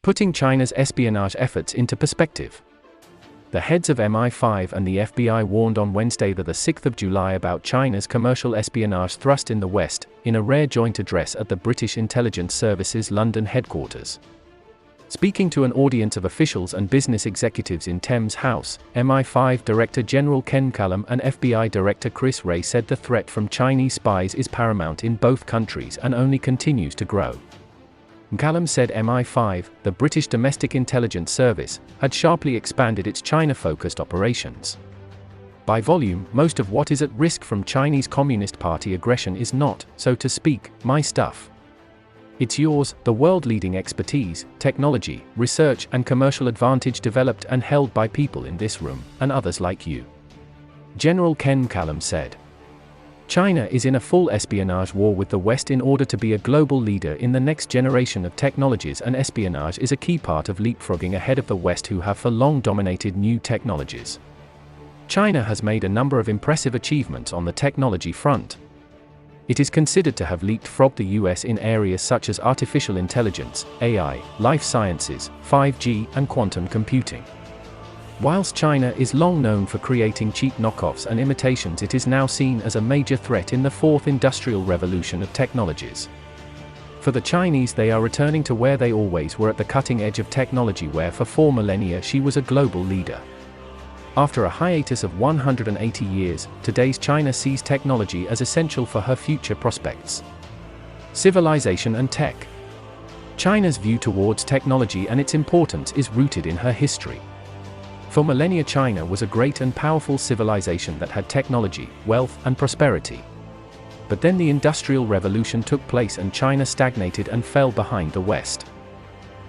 Putting China's espionage efforts into perspective. The heads of MI5 and the FBI warned on Wednesday, the 6th of July, about China's commercial espionage thrust in the West, in a rare joint address at the British Intelligence Service's London headquarters. Speaking to an audience of officials and business executives in Thames House, MI5 Director General Ken Callum and FBI Director Chris Wray said the threat from Chinese spies is paramount in both countries and only continues to grow. Callum said MI5, the British Domestic Intelligence Service, had sharply expanded its China-focused operations. By volume, most of what is at risk from Chinese Communist Party aggression is not, so to speak, my stuff. It's yours, the world-leading expertise, technology, research and commercial advantage developed and held by people in this room, and others like you. General Ken Callum said. China is in a full espionage war with the West in order to be a global leader in the next generation of technologies, and espionage is a key part of leapfrogging ahead of the West, who have for long dominated new technologies. China has made a number of impressive achievements on the technology front. It is considered to have leapfrogged the US in areas such as artificial intelligence, AI, life sciences, 5G, and quantum computing. Whilst China is long known for creating cheap knockoffs and imitations, it is now seen as a major threat in the fourth industrial revolution of technologies. For the Chinese, they are returning to where they always were, at the cutting edge of technology, where for 4 millennia she was a global leader. After a hiatus of 180 years, today's China sees technology as essential for her future prospects. Civilization and tech. China's view towards technology and its importance is rooted in her history. For millennia, China was a great and powerful civilization that had technology, wealth, and prosperity. But then the Industrial Revolution took place and China stagnated and fell behind the West.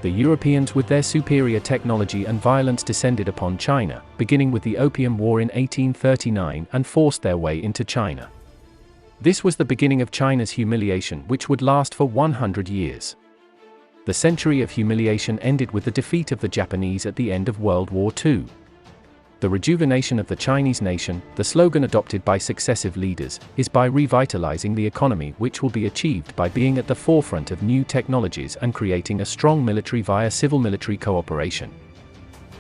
The Europeans, with their superior technology and violence, descended upon China, beginning with the Opium War in 1839, and forced their way into China. This was the beginning of China's humiliation, which would last for 100 years. The century of humiliation ended with the defeat of the Japanese at the end of World War II. The rejuvenation of the Chinese nation, the slogan adopted by successive leaders, is by revitalizing the economy, which will be achieved by being at the forefront of new technologies and creating a strong military via civil-military cooperation.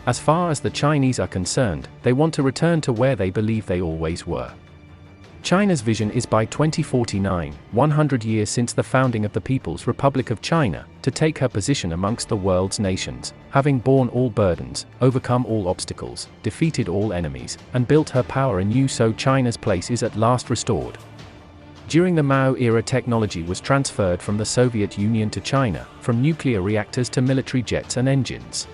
As far as the Chinese are concerned, they want to return to where they believe they always were. China's vision is by 2049, 100 years since the founding of the People's Republic of China, to take her position amongst the world's nations, having borne all burdens, overcome all obstacles, defeated all enemies, and built her power anew, so China's place is at last restored. During the Mao era, technology was transferred from the Soviet Union to China, from nuclear reactors to military jets and engines.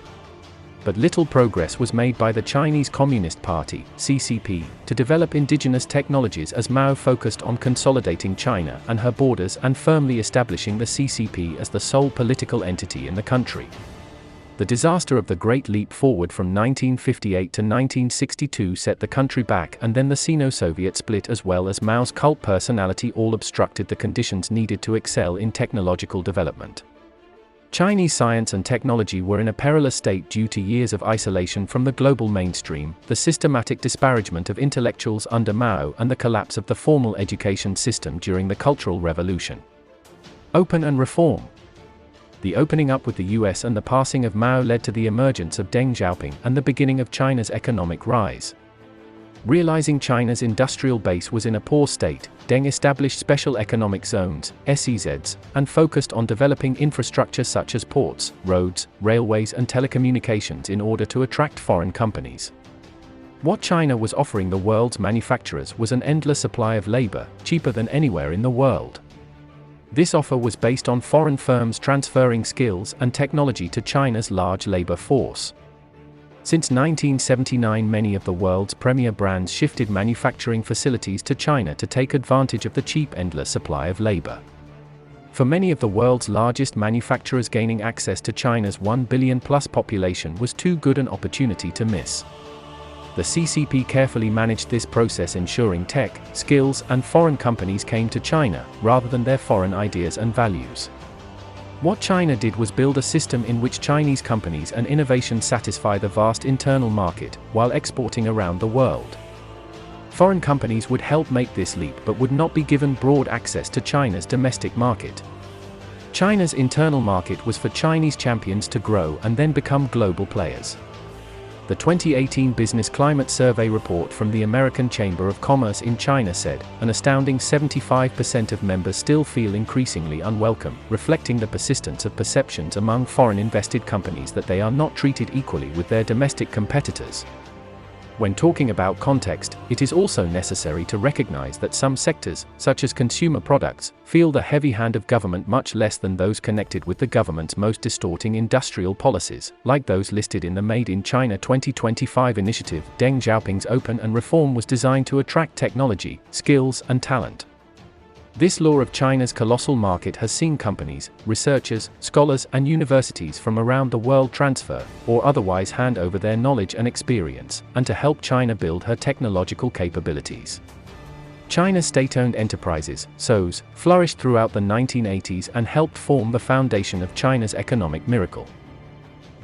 But little progress was made by the Chinese Communist Party, CCP, to develop indigenous technologies, as Mao focused on consolidating China and her borders and firmly establishing the CCP as the sole political entity in the country. The disaster of the Great Leap Forward from 1958 to 1962 set the country back, and then the Sino-Soviet split, as well as Mao's cult personality, all obstructed the conditions needed to excel in technological development. Chinese science and technology were in a perilous state due to years of isolation from the global mainstream, the systematic disparagement of intellectuals under Mao, and the collapse of the formal education system during the Cultural Revolution. Open and reform. The opening up with the US and the passing of Mao led to the emergence of Deng Xiaoping and the beginning of China's economic rise. Realizing China's industrial base was in a poor state, Deng established special economic zones, SEZs, and focused on developing infrastructure such as ports, roads, railways and telecommunications in order to attract foreign companies. What China was offering the world's manufacturers was an endless supply of labor, cheaper than anywhere in the world. This offer was based on foreign firms transferring skills and technology to China's large labor force. Since 1979, many of the world's premier brands shifted manufacturing facilities to China to take advantage of the cheap, endless supply of labor. For many of the world's largest manufacturers, gaining access to China's 1 billion-plus population was too good an opportunity to miss. The CCP carefully managed this process, ensuring tech, skills, and foreign companies came to China, rather than their foreign ideas and values. What China did was build a system in which Chinese companies and innovation satisfy the vast internal market, while exporting around the world. Foreign companies would help make this leap but would not be given broad access to China's domestic market. China's internal market was for Chinese champions to grow and then become global players. The 2018 Business Climate Survey report from the American Chamber of Commerce in China said, an astounding 75% of members still feel increasingly unwelcome, reflecting the persistence of perceptions among foreign-invested companies that they are not treated equally with their domestic competitors. When talking about context, it is also necessary to recognize that some sectors, such as consumer products, feel the heavy hand of government much less than those connected with the government's most distorting industrial policies, like those listed in the Made in China 2025 initiative. Deng Xiaoping's open and reform was designed to attract technology, skills, and talent. This law of China's colossal market has seen companies, researchers, scholars, and universities from around the world transfer, or otherwise hand over their knowledge and experience, and to help China build her technological capabilities. China's state-owned enterprises, SOEs, flourished throughout the 1980s and helped form the foundation of China's economic miracle.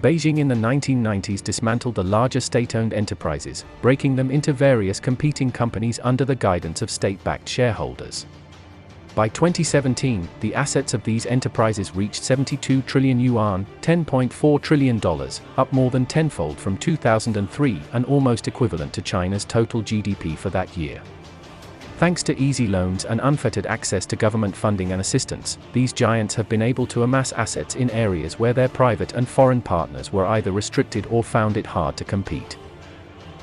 Beijing in the 1990s dismantled the larger state-owned enterprises, breaking them into various competing companies under the guidance of state-backed shareholders. By 2017, the assets of these enterprises reached 72 trillion yuan, $10.4 trillion, up more than tenfold from 2003 and almost equivalent to China's total GDP for that year. Thanks to easy loans and unfettered access to government funding and assistance, these giants have been able to amass assets in areas where their private and foreign partners were either restricted or found it hard to compete.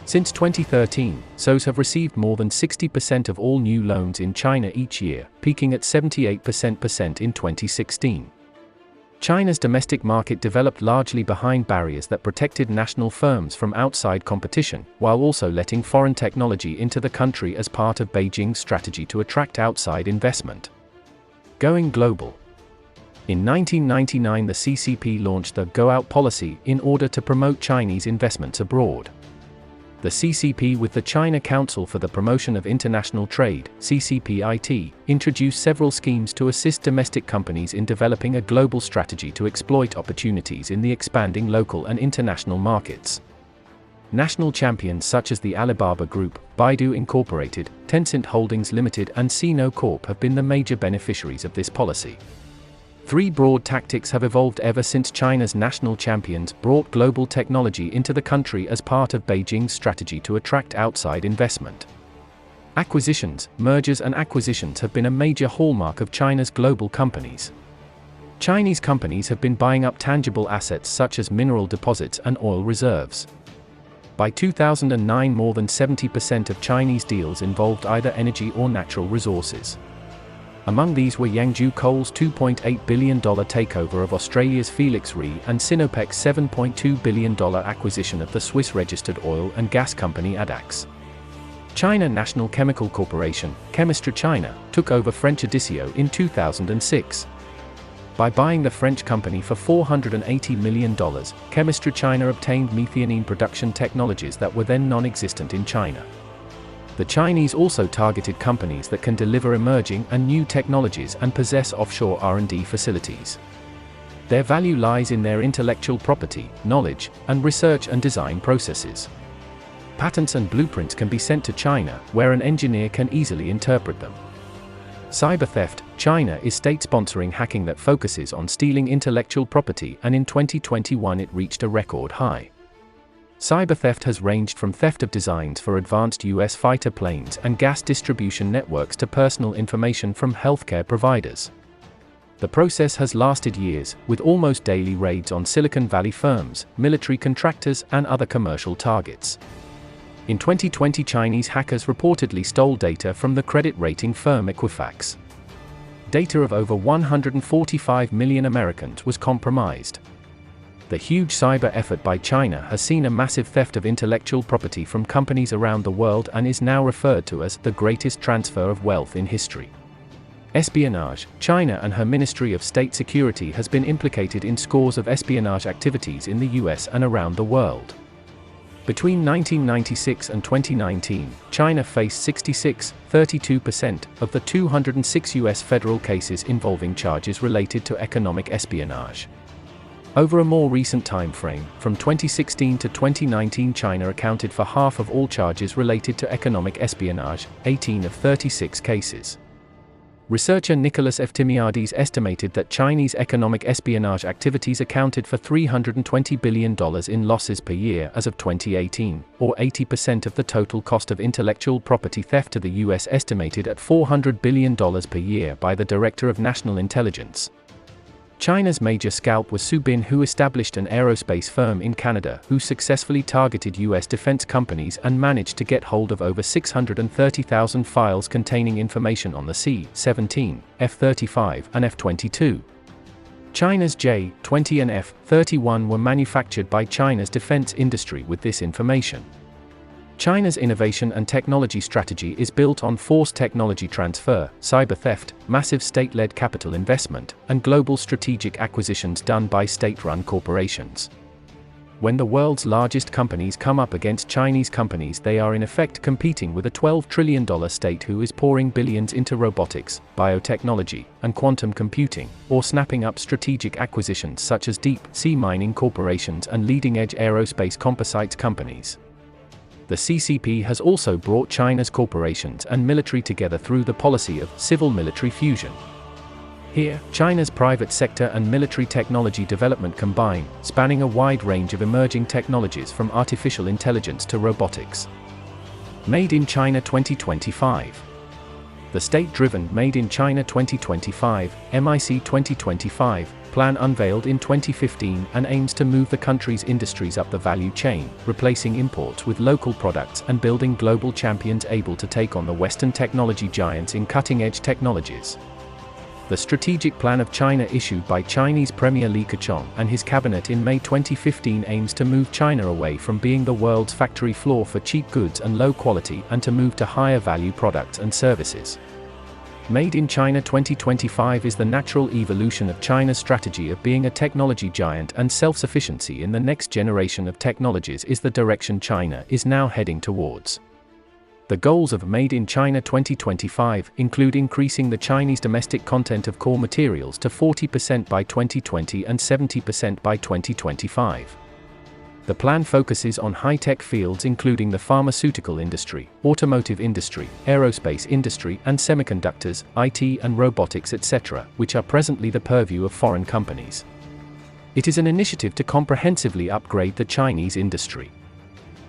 Since 2013, SOEs have received more than 60% of all new loans in China each year, peaking at 78% in 2016. China's domestic market developed largely behind barriers that protected national firms from outside competition, while also letting foreign technology into the country as part of Beijing's strategy to attract outside investment. Going global. In 1999, the CCP launched the Go Out policy in order to promote Chinese investments abroad. The CCP, with the China Council for the Promotion of International Trade, CCPIT, introduced several schemes to assist domestic companies in developing a global strategy to exploit opportunities in the expanding local and international markets. National champions such as the Alibaba Group, Baidu Incorporated, Tencent Holdings Limited, and Sino Corp have been the major beneficiaries of this policy. Three broad tactics have evolved ever since China's national champions brought global technology into the country as part of Beijing's strategy to attract outside investment. Acquisitions, mergers and acquisitions have been a major hallmark of China's global companies. Chinese companies have been buying up tangible assets such as mineral deposits and oil reserves. By 2009, more than 70% of Chinese deals involved either energy or natural resources. Among these were Yangzhou Coal's $2.8 billion takeover of Australia's Felix Re and Sinopec's $7.2 billion acquisition of the Swiss-registered oil and gas company Adax. China National Chemical Corporation, Chemistry China, took over French Addicio in 2006. By buying the French company for $480 million, Chemistry China obtained methionine production technologies that were then non-existent in China. The Chinese also targeted companies that can deliver emerging and new technologies and possess offshore R&D facilities. Their value lies in their intellectual property, knowledge, and research and design processes. Patents and blueprints can be sent to China, where an engineer can easily interpret them. Cyber theft. China is state-sponsoring hacking that focuses on stealing intellectual property, and in 2021 it reached a record high. Cyber theft has ranged from theft of designs for advanced U.S. fighter planes and gas distribution networks to personal information from healthcare providers. The process has lasted years, with almost daily raids on Silicon Valley firms, military contractors, and other commercial targets. In 2020, Chinese hackers reportedly stole data from the credit rating firm Equifax. Data of over 145 million Americans was compromised. The huge cyber effort by China has seen a massive theft of intellectual property from companies around the world and is now referred to as the greatest transfer of wealth in history. Espionage. China and her Ministry of State Security has been implicated in scores of espionage activities in the US and around the world. Between 1996 and 2019, China faced 32% of the 206 US federal cases involving charges related to economic espionage. Over a more recent time frame, from 2016 to 2019, China accounted for half of all charges related to economic espionage, 18 of 36 cases. Researcher Nicholas Eftimiades estimated that Chinese economic espionage activities accounted for $320 billion in losses per year as of 2018, or 80% of the total cost of intellectual property theft to the US, estimated at $400 billion per year by the Director of National Intelligence. China's major scalp was Su Bin, who established an aerospace firm in Canada who successfully targeted US defense companies and managed to get hold of over 630,000 files containing information on the C-17, F-35, and F-22. China's J-20 and F-31 were manufactured by China's defense industry with this information. China's innovation and technology strategy is built on forced technology transfer, cyber theft, massive state-led capital investment, and global strategic acquisitions done by state-run corporations. When the world's largest companies come up against Chinese companies, they are in effect competing with a $12 trillion state who is pouring billions into robotics, biotechnology, and quantum computing, or snapping up strategic acquisitions such as deep-sea mining corporations and leading-edge aerospace composites companies. The CCP has also brought China's corporations and military together through the policy of civil-military fusion. Here, China's private sector and military technology development combine, spanning a wide range of emerging technologies from artificial intelligence to robotics. Made in China 2025. The state-driven Made in China 2025, MIC 2025, plan unveiled in 2015 and aims to move the country's industries up the value chain, replacing imports with local products and building global champions able to take on the Western technology giants in cutting-edge technologies. The strategic plan of China issued by Chinese Premier Li Keqiang and his cabinet in May 2015 aims to move China away from being the world's factory floor for cheap goods and low quality and to move to higher value products and services. Made in China 2025 is the natural evolution of China's strategy of being a technology giant, and self-sufficiency in the next generation of technologies is the direction China is now heading towards. The goals of Made in China 2025 include increasing the Chinese domestic content of core materials to 40% by 2020 and 70% by 2025. The plan focuses on high-tech fields including the pharmaceutical industry, automotive industry, aerospace industry, and semiconductors, IT and robotics, etc., which are presently the purview of foreign companies. It is an initiative to comprehensively upgrade the Chinese industry.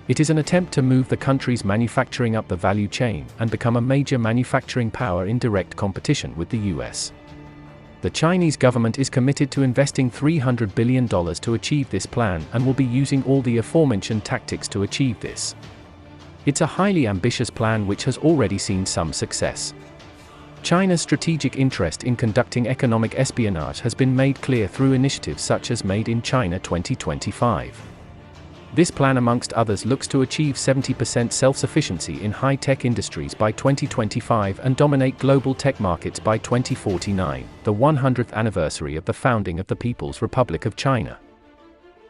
It is an attempt to move the country's manufacturing up the value chain and become a major manufacturing power in direct competition with the US. The Chinese government is committed to investing $300 billion to achieve this plan and will be using all the aforementioned tactics to achieve this. It's a highly ambitious plan which has already seen some success. China's strategic interest in conducting economic espionage has been made clear through initiatives such as Made in China 2025. This plan, amongst others, looks to achieve 70% self-sufficiency in high-tech industries by 2025 and dominate global tech markets by 2049, the 100th anniversary of the founding of the People's Republic of China.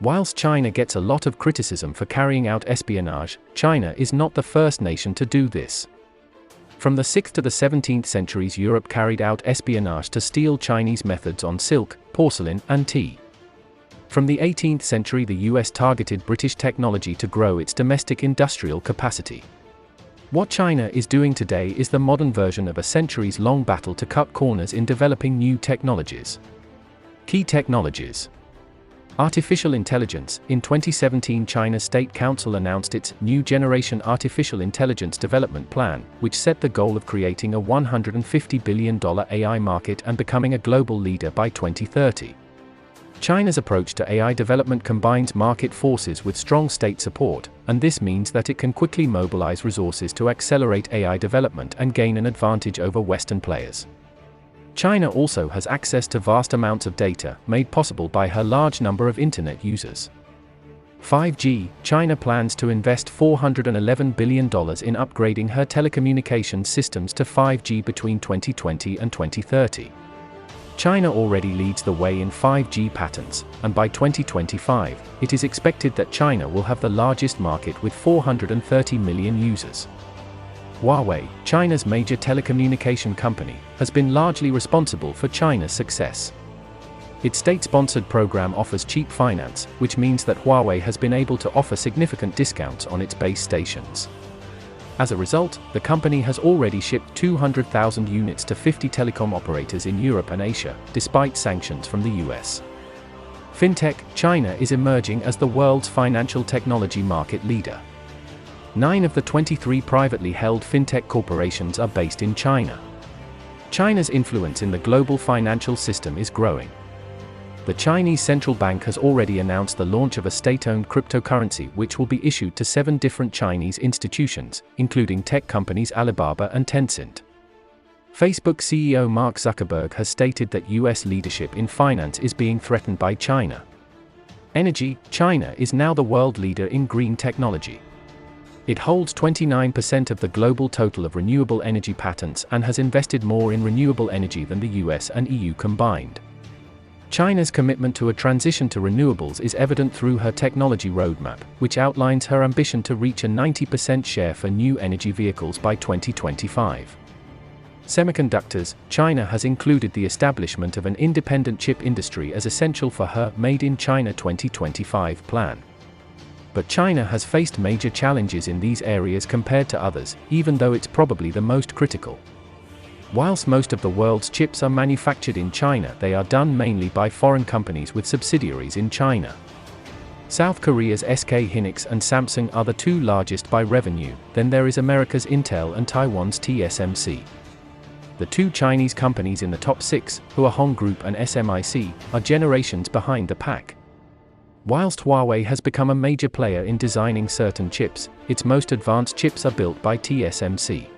Whilst China gets a lot of criticism for carrying out espionage, China is not the first nation to do this. From the 6th to the 17th centuries, Europe carried out espionage to steal Chinese methods on silk, porcelain, and tea. From the 18th century, the US targeted British technology to grow its domestic industrial capacity. What China is doing today is the modern version of a centuries-long battle to cut corners in developing new technologies. Key technologies. Artificial intelligence. In 2017, China's State Council announced its New Generation Artificial Intelligence Development Plan, which set the goal of creating a $150 billion AI market and becoming a global leader by 2030. China's approach to AI development combines market forces with strong state support, and this means that it can quickly mobilize resources to accelerate AI development and gain an advantage over Western players. China also has access to vast amounts of data, made possible by her large number of internet users. 5G. China plans to invest $411 billion in upgrading her telecommunications systems to 5G between 2020 and 2030. China already leads the way in 5G patents, and by 2025, it is expected that China will have the largest market with 430 million users. Huawei, China's major telecommunication company, has been largely responsible for China's success. Its state-sponsored program offers cheap finance, which means that Huawei has been able to offer significant discounts on its base stations. As a result, the company has already shipped 200,000 units to 50 telecom operators in Europe and Asia, despite sanctions from the US. Fintech, China is emerging as the world's financial technology market leader. 9 of the 23 privately held fintech corporations are based in China. China's influence in the global financial system is growing. The Chinese central bank has already announced the launch of a state-owned cryptocurrency which will be issued to 7 different Chinese institutions, including tech companies Alibaba and Tencent. Facebook CEO Mark Zuckerberg has stated that US leadership in finance is being threatened by China. Energy, China is now the world leader in green technology. It holds 29% of the global total of renewable energy patents and has invested more in renewable energy than the US and EU combined. China's commitment to a transition to renewables is evident through her technology roadmap, which outlines her ambition to reach a 90% share for new energy vehicles by 2025. Semiconductors, China has included the establishment of an independent chip industry as essential for her Made in China 2025 plan. But China has faced major challenges in these areas compared to others, even though it's probably the most critical. Whilst most of the world's chips are manufactured in China, they are done mainly by foreign companies with subsidiaries in China. South Korea's SK Hynix and Samsung are the 2 largest by revenue, then there is America's Intel and Taiwan's TSMC. The 2 Chinese companies in the top 6, Huahong Group and SMIC, are generations behind the pack. Whilst Huawei has become a major player in designing certain chips, its most advanced chips are built by TSMC.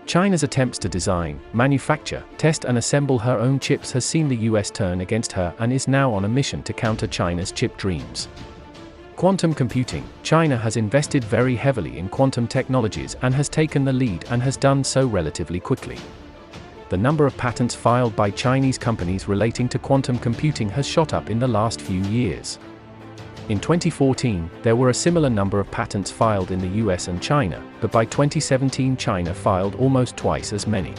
China's attempts to design, manufacture, test and assemble her own chips has seen the US turn against her and is now on a mission to counter China's chip dreams. Quantum computing, China has invested very heavily in quantum technologies and has taken the lead and has done so relatively quickly. The number of patents filed by Chinese companies relating to quantum computing has shot up in the last few years. In 2014, there were a similar number of patents filed in the US and China, but by 2017 China filed almost twice as many.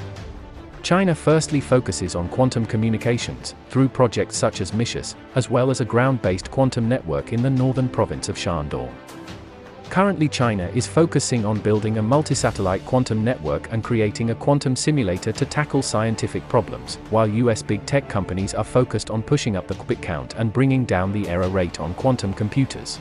China firstly focuses on quantum communications, through projects such as MISHUS, as well as a ground-based quantum network in the northern province of Shandong. Currently China is focusing on building a multi-satellite quantum network and creating a quantum simulator to tackle scientific problems, while US big tech companies are focused on pushing up the qubit count and bringing down the error rate on quantum computers.